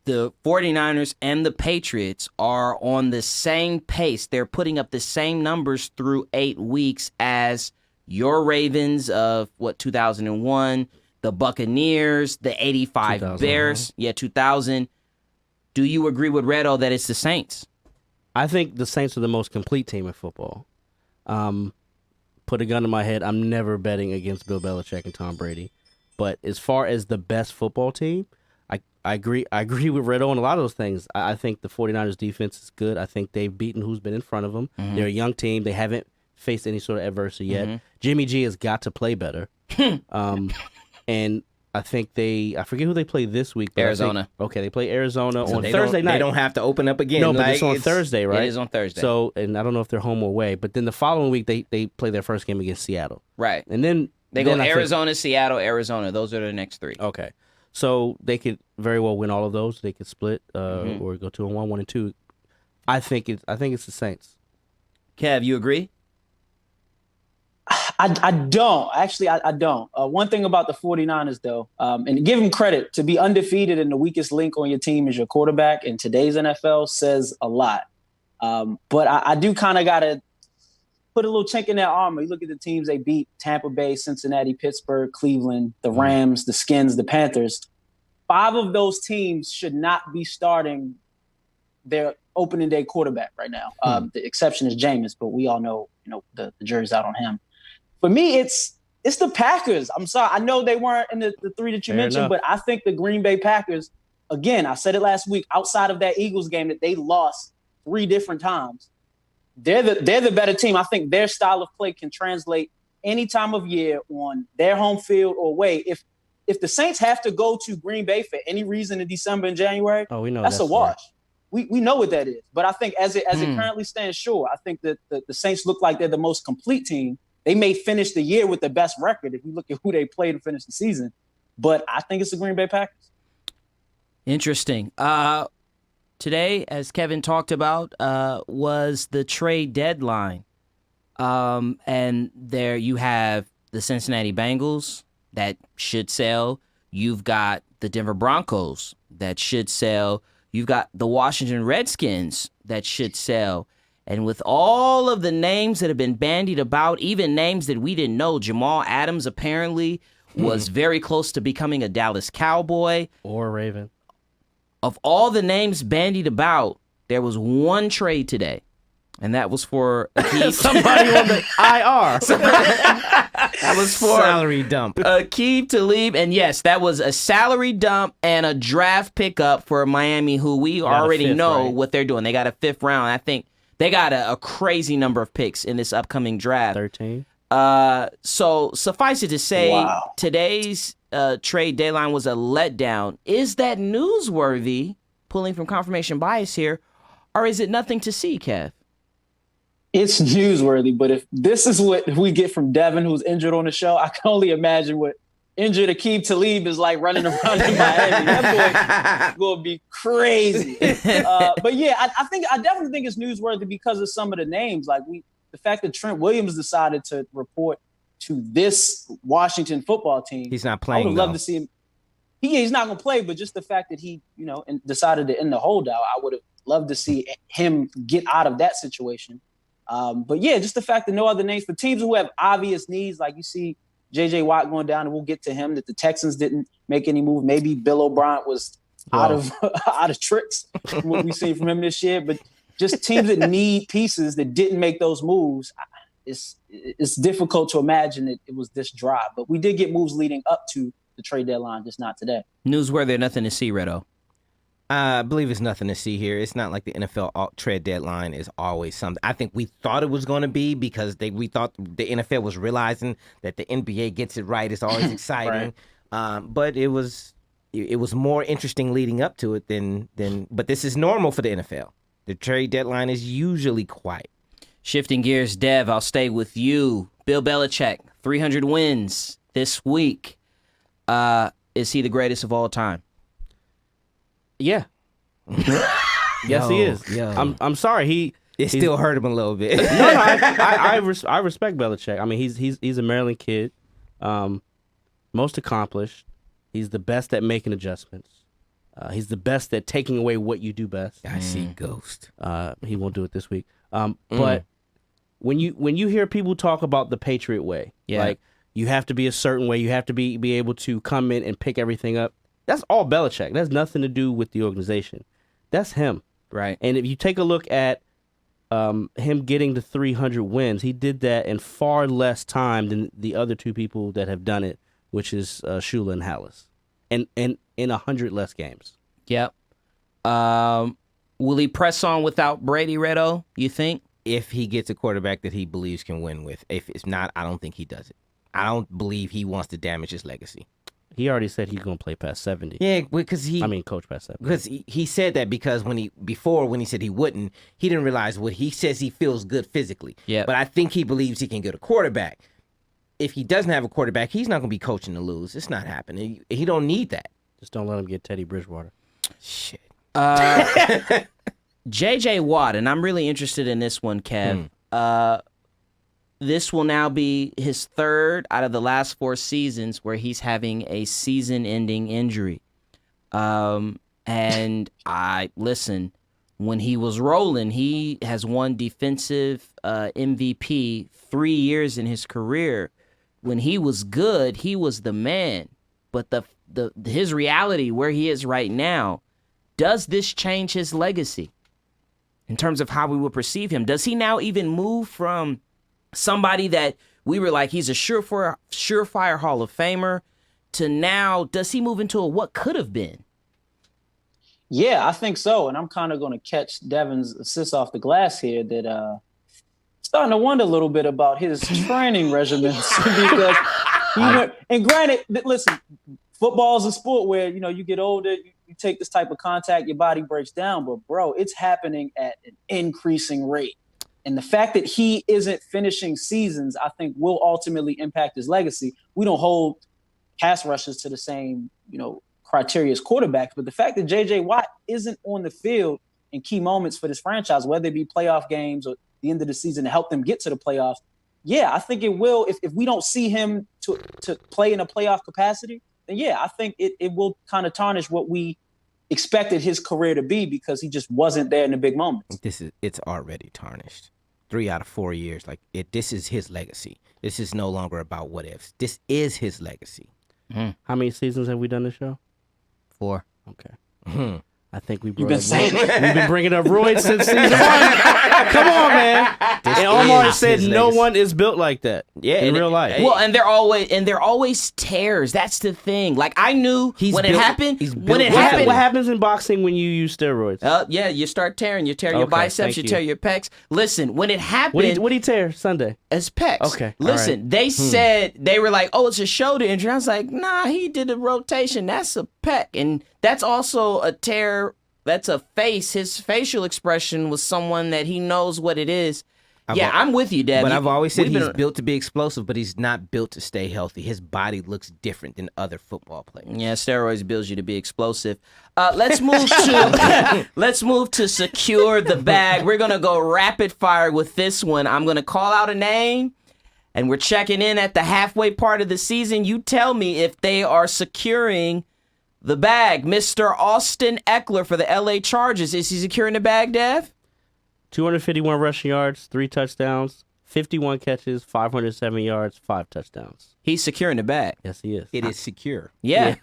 The 49ers and the Patriots are on the same pace. They're putting up the same numbers through 8 weeks as your Ravens of, 2001, the Buccaneers, the 85 Bears. 2000. Do you agree with Redo that it's the Saints? I think the Saints are the most complete team in football. Put a gun to my head, I'm never betting against Bill Belichick and Tom Brady. But as far as the best football team, I agree with Redo on a lot of those things. I think the 49ers defense is good. I think they've beaten who's been in front of them. They're a young team. They haven't faced any sort of adversity yet. Jimmy G has got to play better. And I think I forget who they play this week. But Arizona. They play Arizona So on Thursday night. They don't have to open up again. No, but it's on Thursday, right? It is on Thursday. So, and I don't know if they're home or away, but then the following week they play their first game against Seattle. Right. And then They go Arizona, Seattle, Arizona. Those are the next 3. Okay. So they could very well win all of those. They could split or go 2-1, 1-2. I think it's the Saints. Kev, you agree? I don't. Actually, I don't. One thing about the 49ers, though, and give them credit, to be undefeated and the weakest link on your team is your quarterback in today's NFL says a lot. But I do kind of got to put a little chink in their armor. You look at the teams they beat: Tampa Bay, Cincinnati, Pittsburgh, Cleveland, the Rams, the Skins, the Panthers. 5 of those teams should not be starting their opening day quarterback right now. The exception is Jameis, but we all know, the jury's out on him. For me, it's the Packers. I'm sorry. I know they weren't in the 3 that you mentioned, but I think the Green Bay Packers, again, I said it last week, outside of that Eagles game that they lost 3 different times, they're the better team. I think their style of play can translate any time of year on their home field or away. if the Saints have to go to Green Bay for any reason in December and January, we know that's a wash. Right. We know what that is. But I think as it currently stands, sure, I think that the Saints look like they're the most complete team. They may finish the year with the best record if you look at who they played and finish the season. But I think it's the Green Bay Packers. Interesting. Today, as Kevin talked about, was the trade deadline. And there you have the Cincinnati Bengals that should sell. You've got the Denver Broncos that should sell. You've got the Washington Redskins that should sell. And with all of the names that have been bandied about, even names that we didn't know, Jamal Adams apparently was very close to becoming a Dallas Cowboy. Or Raven. Of all the names bandied about, there was one trade today, and that was for somebody on the IR. That was for salary dump. Aqib Talib, and yes, that was a salary dump and a draft pickup for Miami, who we already know what they're doing. They got a 5th round. I think they got a crazy number of picks in this upcoming draft. 13. So suffice it to say, today's trade deadline was a letdown. Is that newsworthy, pulling from confirmation bias here, or is it nothing to see, Kev? It's newsworthy, but if this is what we get from Devin, who's injured on the show, I can only imagine what injured Aqib Talib is like running around in Miami. That boy going to be crazy. But yeah, I definitely think it's newsworthy because of some of the names. Like the fact that Trent Williams decided to report to this Washington football team. He's not playing. I would love to see him. He's not going to play, but just the fact that he, decided to end the holdout, I would have loved to see him get out of that situation. But yeah, just the fact that no other names for teams who have obvious needs, like you see J.J. Watt going down, and we'll get to him, that the Texans didn't make any move. Maybe Bill O'Brien was out of tricks, what we've seen from him this year. But just teams that need pieces that didn't make those moves, it's difficult to imagine that it was this dry. But we did get moves leading up to the trade deadline, just not today. Newsworthy, nothing to see, Redo. I believe it's nothing to see here. It's not like the NFL trade deadline is always something. I think we thought it was going to be because we thought the NFL was realizing that the NBA gets it right. It's always exciting. Right. But it was more interesting leading up to it than. But this is normal for the NFL. The trade deadline is usually quiet. Shifting gears, Dev, I'll stay with you. Bill Belichick, 300 wins this week. Is he the greatest of all time? Yeah. Yes, he is. I'm sorry. It still hurt him a little bit. No, I respect Belichick. I mean, he's a Maryland kid, most accomplished. He's the best at making adjustments. He's the best at taking away what you do best. I see ghost. He won't do it this week. But when you hear people talk about the Patriot way, like you have to be a certain way, you have to be able to come in and pick everything up. That's all Belichick. That's nothing to do with the organization. That's him. Right. And if you take a look at him getting to 300 wins, he did that in far less time than the other two people that have done it, which is Shula and Hallis, and in 100 less games. Yep. Will he press on without Brady, Redo, you think? If he gets a quarterback that he believes can win with. If it's not, I don't think he does it. I don't believe he wants to damage his legacy. He already said he's going to play past 70. Yeah, because coach past 70. Because he said that because when he said he wouldn't, he didn't realize what he says he feels good physically. Yeah. But I think he believes he can get a quarterback. If he doesn't have a quarterback, he's not going to be coaching to lose. It's not happening. He don't need that. Just don't let him get Teddy Bridgewater. Shit. J.J. Watt, and I'm really interested in this one, Kev. This will now be his third out of the last 4 seasons where he's having a season-ending injury. And listen, when he was rolling, he has won defensive MVP 3 years in his career. When he was good, he was the man. But his reality, where he is right now, does this change his legacy in terms of how we will perceive him? Does he now even move from somebody that we were like, he's a surefire Hall of Famer, to now, does he move into a what could have been? Yeah, I think so. And I'm kind of going to catch Devin's assist off the glass here that starting to wonder a little bit about his training regimens because he went, and granted, listen, football is a sport where, you get older, you take this type of contact, your body breaks down. But, bro, it's happening at an increasing rate. And the fact that he isn't finishing seasons, I think, will ultimately impact his legacy. We don't hold pass rushers to the same, criteria as quarterbacks. But the fact that J.J. Watt isn't on the field in key moments for this franchise, whether it be playoff games or the end of the season to help them get to the playoffs, yeah, I think it will. If we don't see him to play in a playoff capacity, then yeah, I think it will kind of tarnish what we expected his career to be because he just wasn't there in the big moments. It's already tarnished. 3 out of 4 years, this is his legacy. This is no longer about what ifs. This is his legacy. How many seasons have we done this show? 4. Okay. I think we've been bringing up Roy since season 1. Come on, man. And Omar said no one is built like that. Yeah, in real life. Well, and they're always tears. That's the thing. Like I knew when it happened. When it happened, what happens in boxing when you use steroids? Yeah, you start tearing. You tear your biceps. You tear your pecs. Listen, when it happened, what did he tear Sunday? His pecs. Okay. Listen, they said they were like, "Oh, it's a shoulder injury." I was like, "Nah, he did a rotation. That's a pec, and that's also a tear." That's a face. His facial expression was someone that he knows what it is. I'm with you, Dad. But I've always said he's built to be explosive, but he's not built to stay healthy. His body looks different than other football players. Yeah, steroids builds you to be explosive. Let's move to secure the bag. We're gonna go rapid fire with this one. I'm gonna call out a name, and we're checking in at the halfway part of the season. You tell me if they are securing the bag. Mr. Austin Eckler for the LA Chargers. Is he securing the bag, Dev? 251 rushing yards, 3 touchdowns, 51 catches, 507 yards, 5 touchdowns. He's securing the bag. Yes, he is. It is secure. Yeah.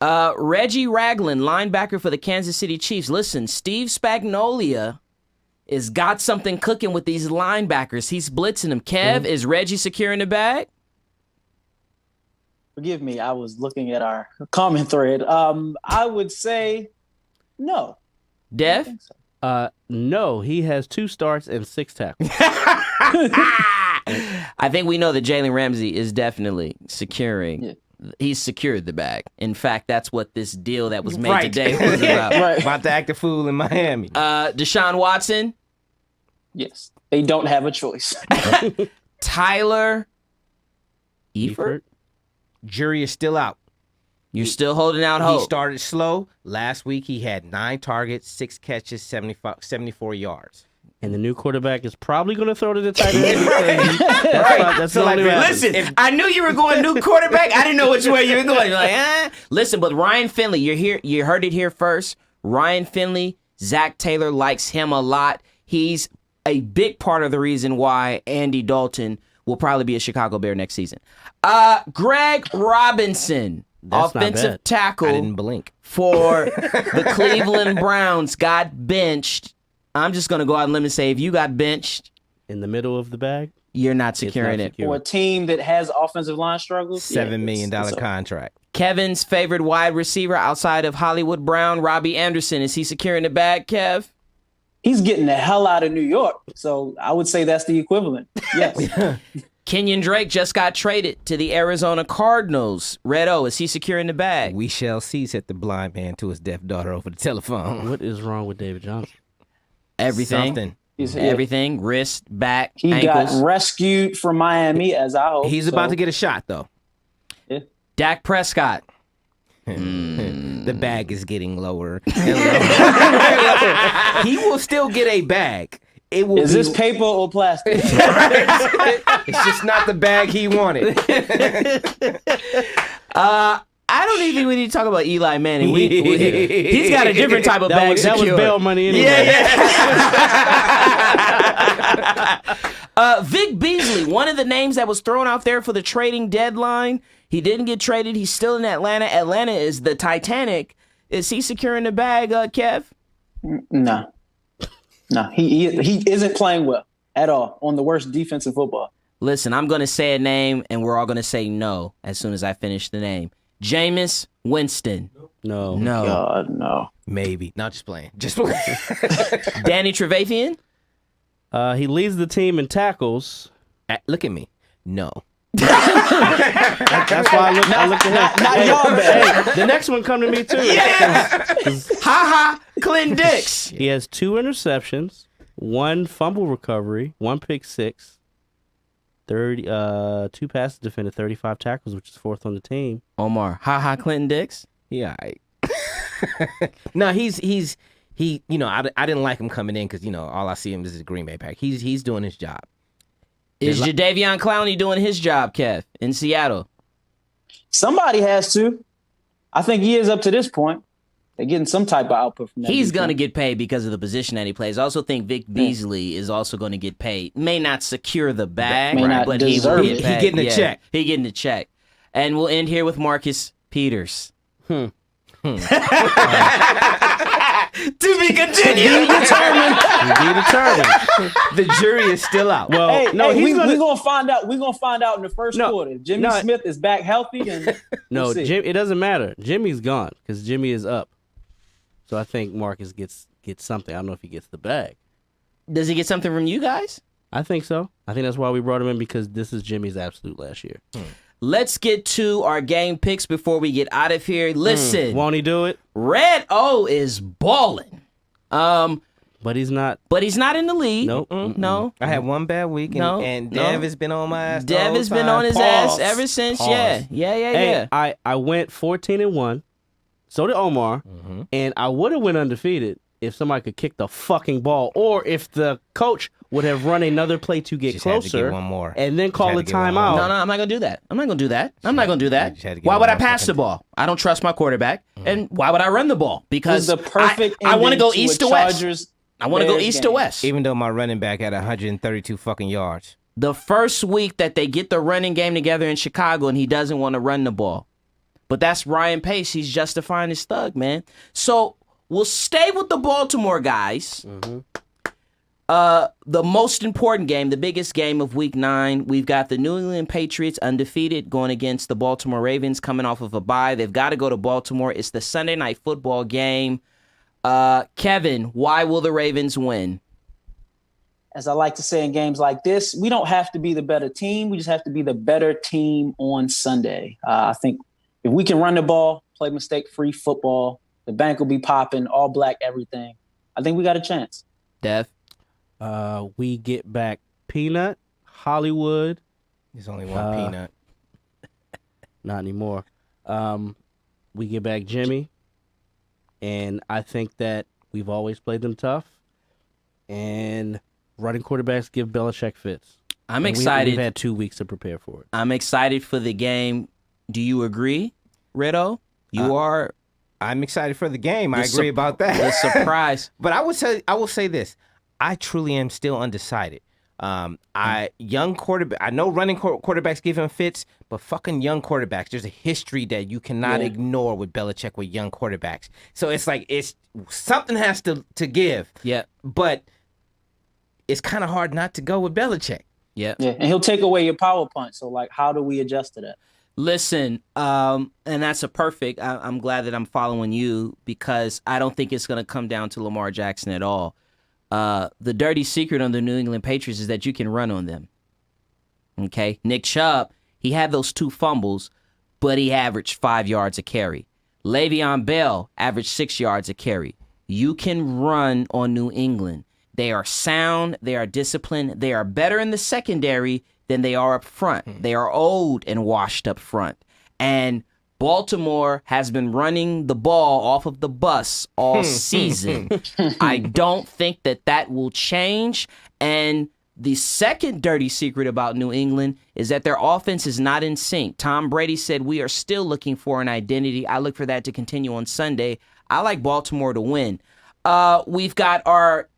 Reggie Ragland, linebacker for the Kansas City Chiefs. Listen, Steve Spagnuolo has got something cooking with these linebackers. He's blitzing them. Kev, is Reggie securing the bag? Forgive me, I was looking at our comment thread. I would say no. Dev? No, he has 2 starts and 6 tackles. I think we know that Jalen Ramsey is definitely securing. Yeah. He's secured the bag. In fact, that's what this deal that was made today was about. Right. About to act a fool in Miami. Deshaun Watson? Yes. They don't have a choice. Tyler Eifert? Jury is still out. You're still holding out hope. He started slow. Last week, he had 9 targets, 6 catches, 74 yards. And the new quarterback is probably going to throw to the tight end. That's the only Listen, I knew you were going new quarterback. I didn't know which way you were going. You're like, eh. Listen, but Ryan Finley, you're here. You heard it here first. Ryan Finley, Zach Taylor likes him a lot. He's a big part of the reason why Andy Dalton will probably be a Chicago Bear next season. Greg Robinson, That's offensive tackle I didn't blink. for the Cleveland Browns, got benched. I'm just going to go out on a limb and say if you got benched in the middle of the bag, you're not securing it. For a team that has offensive line struggles, $7 million contract. Kevin's favorite wide receiver outside of Hollywood Brown, Robbie Anderson. Is he securing the bag, Kev? He's getting the hell out of New York. So I would say that's the equivalent. Yes. Kenyon Drake just got traded to the Arizona Cardinals. Red O, is he securing the bag? We shall see, said the blind man to his deaf daughter over the telephone. What is wrong with David Johnson? Everything. Something. Everything. Wrist, back, he ankles. got rescued from Miami, as I hope. He's about to get a shot, though. Yeah. Dak Prescott. The bag is getting lower and lower. He will still get a bag. Is this paper or plastic? It's just not the bag he wanted. I don't even think we need to talk about Eli Manning. He's got a different type of bag That was secured. bail money anyway. Yeah. Vic Beasley, one of the names that was thrown out there for the trading deadline. He didn't get traded. He's still in Atlanta. Atlanta is the Titanic. Is he securing the bag, Kev? No. No, he isn't playing well at all on the worst defense in football. Listen, I'm going to say a name, and we're all going to say no as soon as I finish the name. Jameis Winston. No. God, no. Maybe. Not just playing. Just playing. Danny Trevathan. He leads the team in tackles. Look at me. No. That's why I looked at him. Not y'all bad. Hey, the next one come to me too. Ha Clinton Dix. He has 2 interceptions, 1 fumble recovery, 1 pick six, 2 passes defended, 35 tackles, which is 4th on the team. Omar, ha Clinton Dix. Yeah. No, he. You know, I didn't like him coming in because all I see him is his Green Bay pack. He's doing his job. Is Jadeveon Clowney doing his job, Kev, in Seattle? Somebody has to. I think he is up to this point. They're getting some type of output from that. He's going to get paid because of the position that he plays. I also think Vic Beasley is also going to get paid. May not secure the bag, May not but he will deserve get it. paid. He getting a check. He getting a check. And we'll end here with Marcus Peters. To be continued. To be determined. The jury is still out. Well, Hey, no, we're he's gonna find out. We're gonna find out in the first No, quarter. Jimmy no. Smith is back healthy, and No, we'll see. it doesn't matter. Jimmy's gone because Jimmy is up. So I think Marcus gets something. I don't know if he gets the bag. Does he get something from you guys? I think so. I think that's why we brought him in, because this is Jimmy's absolute last year. Let's get to our game picks before we get out of here. Listen, Won't he do it? Red O is balling. But he's not. But he's not in the league. Nope. No. I had one bad week, and No. Dev has been on my ass. the Dev whole has been time. on his Pause. ass ever since. Pause. Yeah. Hey, I went 14-1. So did Omar. And I would have went undefeated if somebody could kick the fucking ball, or if the coach would have run another play to get Just had to closer get one more. and then call a Just had to get one timeout. more. No, I'm not going to do that. I'm not going to do that. I'm not going to do that. just had to get Why one would I more pass the fucking- ball? I don't trust my quarterback. And why would I run the ball? Because This is the perfect. I want to go ending east a to west. Chargers I want to go Bears east to game. west. Even though my running back had 132 fucking yards. The first week that they get the running game together in Chicago and he doesn't want to run the ball. But that's Ryan Pace. He's justifying his thug, man. So we'll stay with the Baltimore guys. The most important game, the biggest game of week 9, we've got the New England Patriots undefeated going against the Baltimore Ravens coming off of a bye. They've got to go to Baltimore. It's the Sunday night football game. Kevin, why will the Ravens win? As I like to say in games like this, we don't have to be the better team. We just have to be the better team on Sunday. I think if we can run the ball, play mistake-free football, the bank will be popping, all black, everything. I think we got a chance. Dev? We get back Peanut, Hollywood. There's only one peanut. Not anymore. We get back Jimmy. And I think that we've always played them tough. And running quarterbacks give Belichick fits. I'm And excited. We've had 2 weeks to prepare for it. I'm excited for the game. Do you agree, Redo? You are I'm excited for the game. I The agree sup- about the that. surprise. But I will say this. I truly am still undecided. Young quarterback. I know running quarterbacks give him fits, but fucking young quarterbacks. There's a history that you cannot ignore with Belichick with young quarterbacks. So it's like something has to give. Yeah. But it's kind of hard not to go with Belichick. Yeah. Yeah, and he'll take away your power punch. So, like, how do we adjust to that? Listen, and that's a perfect. I'm glad that I'm following you because I don't think it's going to come down to Lamar Jackson at all. The dirty secret on the New England Patriots is that you can run on them. Okay? Nick Chubb, he had those 2 fumbles, but he averaged 5 yards a carry. Le'Veon Bell averaged 6 yards a carry. You can run on New England. They are sound. They are disciplined. They are better in the secondary than they are up front. They are old and washed up front. And Baltimore has been running the ball off of the bus all season. I don't think that will change. And the second dirty secret about New England is that their offense is not in sync. Tom Brady said, we are still looking for an identity. I look for that to continue on Sunday. I like Baltimore to win. We've got our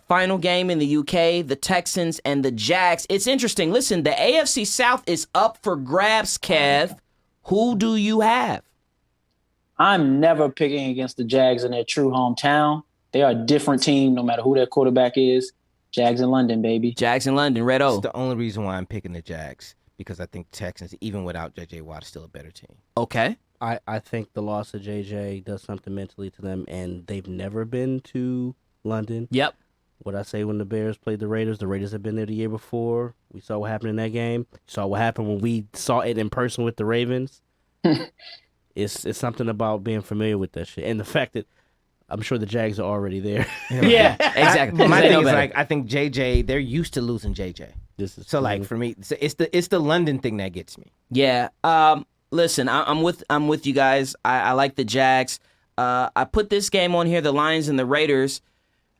final game in the UK, the Texans and the Jags. It's interesting. Listen, the AFC South is up for grabs, Kev. Who do you have? I'm never picking against the Jags in their true hometown. They are a different team no matter who their quarterback is. Jags in London, baby. Jags in London, Red O. It's the only reason why I'm picking the Jags, because I think Texans, even without J.J. Watt, is still a better team. Okay. I think the loss of JJ does something mentally to them, and they've never been to London. Yep. What I say when the Bears played the Raiders have been there the year before. We saw what happened in that game. Saw what happened when we saw it in person with the Ravens. It's something about being familiar with that shit. And the fact that I'm sure the Jags are already there. Yeah, exactly. But my They thing know is better. I think JJ, they're used to losing JJ. So for me, it's the London thing that gets me. Yeah. Listen, I'm with you guys. I like the Jags. I put this game on here, the Lions and the Raiders,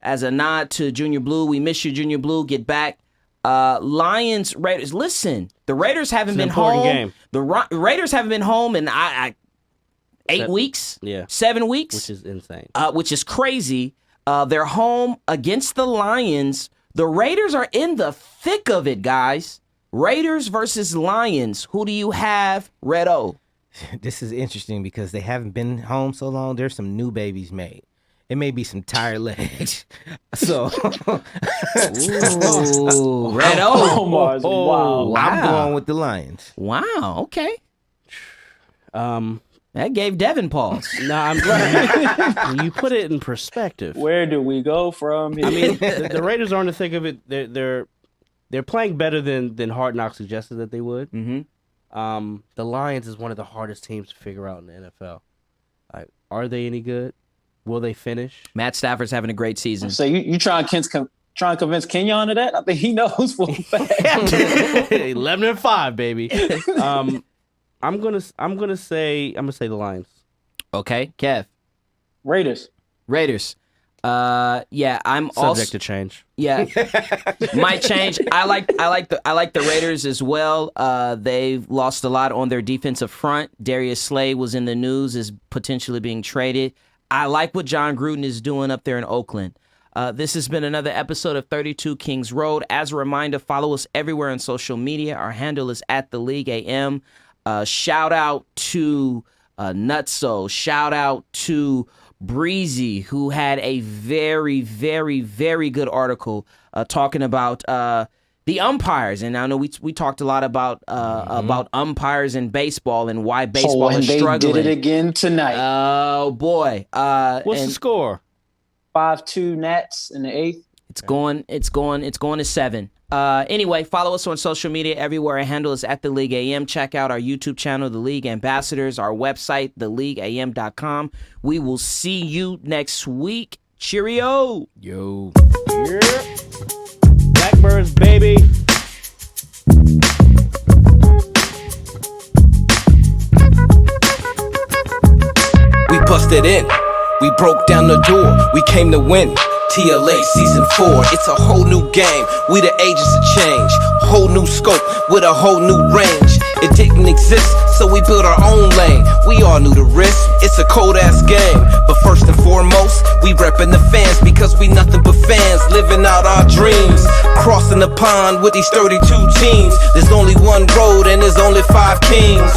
as a nod to Junior Blue. We miss you, Junior Blue. Get back. Lions, Raiders. Listen, the Raiders haven't been home. Game. The Raiders haven't been home in 8 weeks. Yeah. 7 weeks. Which is insane. Which is crazy. They're home against the Lions. The Raiders are in the thick of it, guys. Raiders versus Lions. Who do you have, Red-O? This is interesting because they haven't been home so long. There's some new babies made. It may be some tired legs. So, Ooh, Red-O. Omar's wow. I'm going with the Lions. Wow, okay. Um, That gave Devin pause. Nah, I'm glad you put it in perspective. Where do we go from here? I mean, the Raiders are on the thick of it. They're playing better than Hard Knocks suggested that they would. Mm-hmm. The Lions is one of the hardest teams to figure out in the NFL. Are they any good? Will they finish? Matt Stafford's having a great season. So you trying to convince Kenyon of that? I think he knows for a fact. 11-5, baby. I'm gonna say the Lions. Okay, Kev. Raiders. Yeah, I'm Subject to change. Yeah, might change. I like the Raiders as well. They've lost a lot on their defensive front. Darius Slay was in the news as potentially being traded. I like what John Gruden is doing up there in Oakland. This has been another episode of 32 Kings Road. As a reminder, follow us everywhere on social media. Our handle is @TheLeagueAM. Shout out to Nutso. Shout out to Breezy, who had a very, very, very good article talking about the umpires. And I know we talked a lot about umpires in baseball and why baseball is struggling. They did it again tonight. Oh boy! What's the score? 5-2 Nats in the 8th. It's going to 7. Anyway, follow us on social media everywhere. Our handle is @TheLeagueAM. Check out our YouTube channel, The League Ambassadors, our website, theleagueam.com. We will see you next week. Cheerio. Yo. Blackbirds, baby. We busted in, we broke down the door, we came to win. TLA season 4, it's a whole new game. We the agents of change, whole new scope with a whole new range. It didn't exist, so we built our own lane. We all knew the risk, it's a cold ass game. But first and foremost, we reppin' the fans because we nothing but fans living out our dreams. Crossing the pond with these 32 teams. There's only one road and there's only 5 kings.